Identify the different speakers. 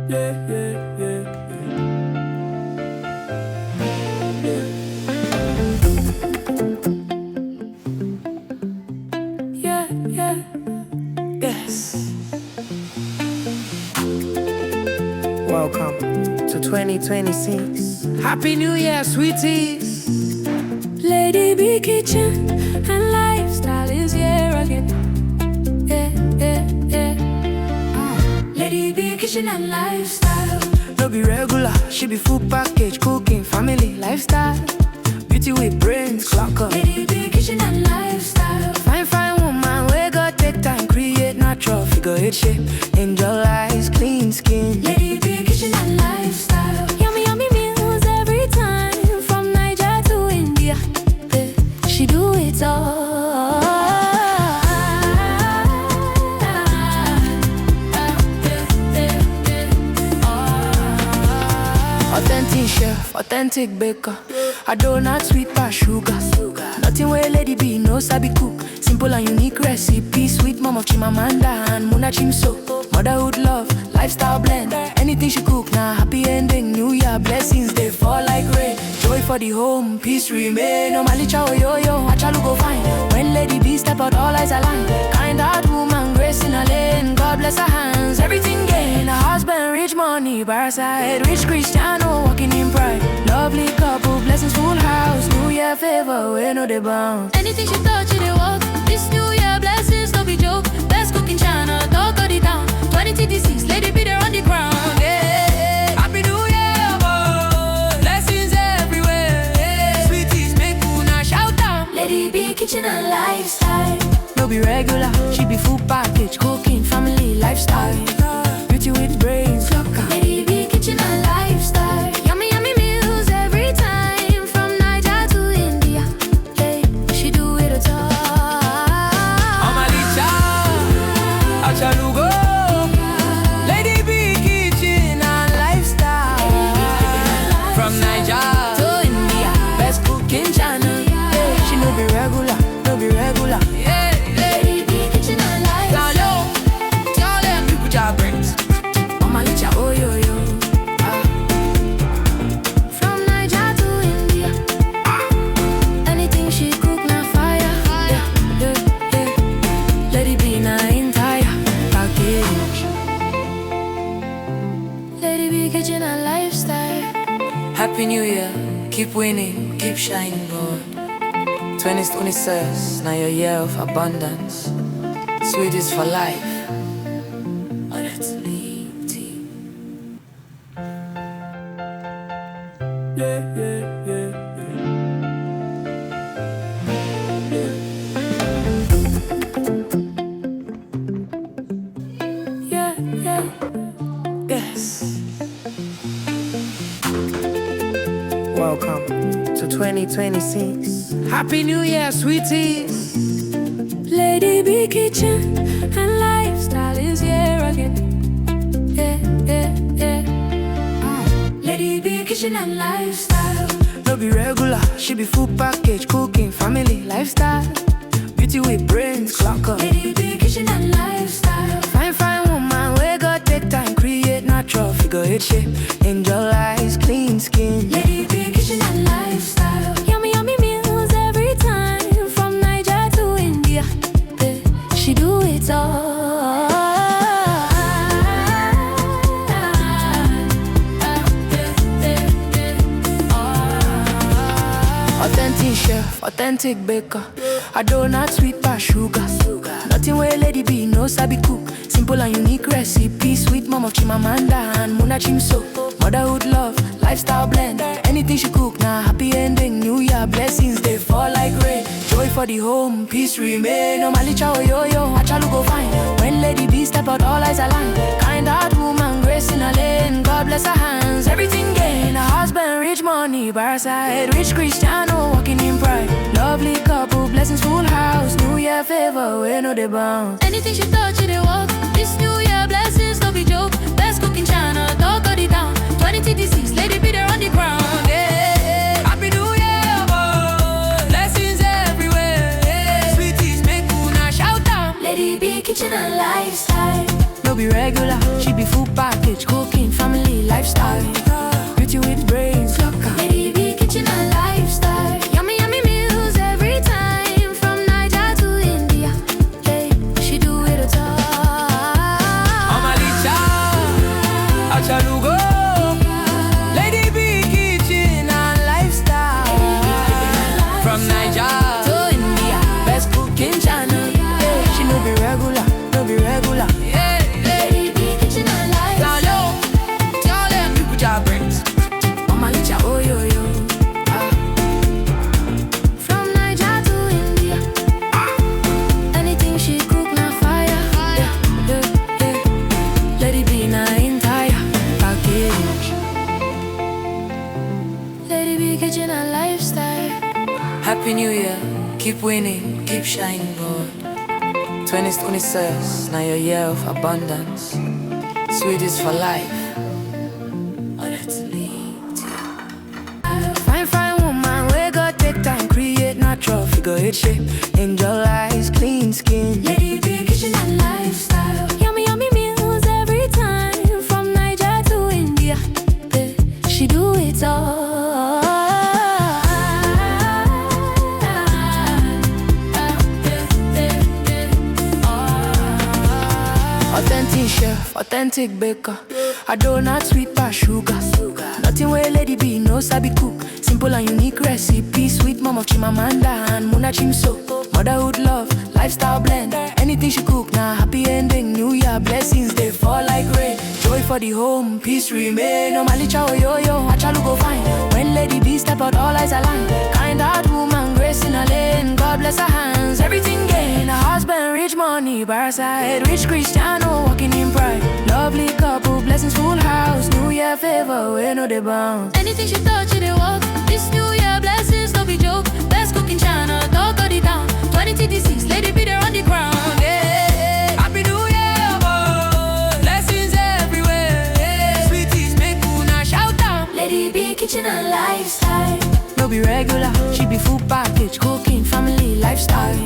Speaker 1: Yeah, yeah, yeah, yeah. Yeah, yeah, yes. Welcome to 2026. Happy New Year, sweeties. Lady B Kitchen and lifestyle is here again. Yeah, yeah, yeah. Lady B Kitchen and lifestyle. No be regular, she be full package, cooking, family, lifestyle. Beauty with brains, clock up. Lady B Kitchen and lifestyle. Fine, fine woman, we got take time, create natural figure eight shape. Angel eyes, clean skin. Lady B Kitchen and lifestyle. Yummy, yummy meals every time, from Niger to India. Yeah, she do it all. Authentic chef, authentic baker. A donut sweet past sugar. Nothing where Lady B no sabi cook. Simple and unique recipe. Sweet mom of Chimamanda and Muna Chimso. Motherhood love, lifestyle blend. Anything she cook, now happy ending. New Year blessings, they fall like rain. Joy for the home, peace remain. No malicha or yo-yo, achalu go fine. When Lady B step out, all eyes align. Kind heart woman, grace in her lane. God bless her hands, everything gain. Her husband, rich money, by her side. Rich Cristiano, walking in pride. Lovely couple, blessings full house. New Year favor, we know they bounce. Anything she touch, they walk. This New Year blessings, no be joke. Best cooking channel, talk of the town. 2026, Lady B there on the ground. Yeah. Happy New Year, boy. Blessings everywhere. Yeah. Sweeties, make una shout out. Lady B Kitchen and lifestyle. No be regular, she be full package, cooking, family, lifestyle. Beauty with brains, Lady B Kitchen and lifestyle. Yummy, yummy meals every time, from Niger to India. Hey, she do it all. Omalicha, achalugo. Lady B Kitchen and lifestyle. From Niger to India, best cooking channel. Yeah, she no be regular, no be regular. Yeah. From Niger to India, anything she cook na fire. Yeah, yeah, yeah. Lady B na entire package. Lady B Kitchen and lifestyle. Happy New Year, keep winning, keep shining, boy. 2026, now your year of abundance. Sweet is for life. Yeah, yeah, yeah, yeah. Yeah, yeah, yes. Welcome to 2026. Happy New Year, sweeties. Lady B Kitchen and lifestyle is here again. Yeah, yeah, yeah. Lady B Kitchen and lifestyle. No be regular, she be full package, cooking, family, lifestyle. Beauty with brains, clock up. Lady B Kitchen and lifestyle. Fine, fine woman, we got take time, create natural figure eight shape. Angel eyes, clean skin. Lady B Kitchen and lifestyle. Yummy, yummy meals every time, from Niger to India. Yeah, she do it all. Authentic chef, authentic baker. A donut sweet past sugar. Nothing where Lady B no sabi cook. Simple and unique recipe. Sweet mom of Chimamanda and Muna Chimso. Motherhood love, lifestyle blend. Anything she cook, now happy ending. New Year blessings, they fall like rain. Joy for the home, peace remain. No malicha or yo-yo, achalu go fine. When Lady B step out, all eyes align. Kind heart woman, grace in her lane. God bless her hands, everything gain. Her husband, rich money, by her side. Rich Cristiano, walking in pride. Lovely couple, blessings full house. New Year favor, we know they bounce. Anything she touch, they walk. This New Year blessings, no be joke. Best cooking channel, talk of the town. 2026, Lady B there on the ground. Yeah. Happy New Year, boy. Blessings everywhere. Yeah. Sweeties, make una shout out. Lady B Kitchen and lifestyle. No be regular, she be full package, cooking. lifestyle. Beauty with brains, Lady B kitchen and lifestyle. Yummy, yummy meals every time. From Niger to India, hey, she do it all.
Speaker 2: Omalicha, Achalugo. Lady B kitchen and lifestyle. From Niger
Speaker 1: to India, best cooking channel. Yeah, she no be regular, no be regular.
Speaker 2: Yeah,
Speaker 1: Lady B kitchen and lifestyle.
Speaker 2: now tell them people job brains.
Speaker 1: Omalicha, oh yo yo. From Niger to India, anything she cook na fire. Lady B na entire package. Lady B kitchen and lifestyle.
Speaker 2: Happy New Year, keep winning, keep shining, God. 2026, now your year of abundance. Sweet is for life. Oh, that's neat.
Speaker 1: Fine, fine woman, we go take time, create natural figure eight shape. Angel eyes, clean skin. Lady B kitchen and lifestyle. Yummy, yummy meals every time. From Niger to India, she do it all. Authentic chef, authentic baker. I donut sweet past sugar. Nothing where Lady B no sabi cook. Simple and unique recipe. Sweet mom of Chimamanda and Muna Chimso. Motherhood love, lifestyle blend. Anything she cook, now happy ending. New Year blessings, they fall like rain. Joy for the home, peace remain. No malicha oh yo yo, achalu go fine. When Lady B step out, all eyes align. Kind heart woman, grace in her lane. God bless her hands, everything gain. A husband, rich money, by her side. Rich Cristiano, walking in pride. Lovely couple, blessings full house. New Year favor, we know the bounds. Anything she touch, it walk. This New Year blessings, no be joke. Best cooking channel, talk of the town. 2026, Lady B there on the ground.
Speaker 2: Yeah, Happy New Year, boy. Blessings everywhere. Yeah. Sweeties make una shout out.
Speaker 1: Lady B kitchen and lifestyle. No be regular, she be full package, cooking, family, lifestyle.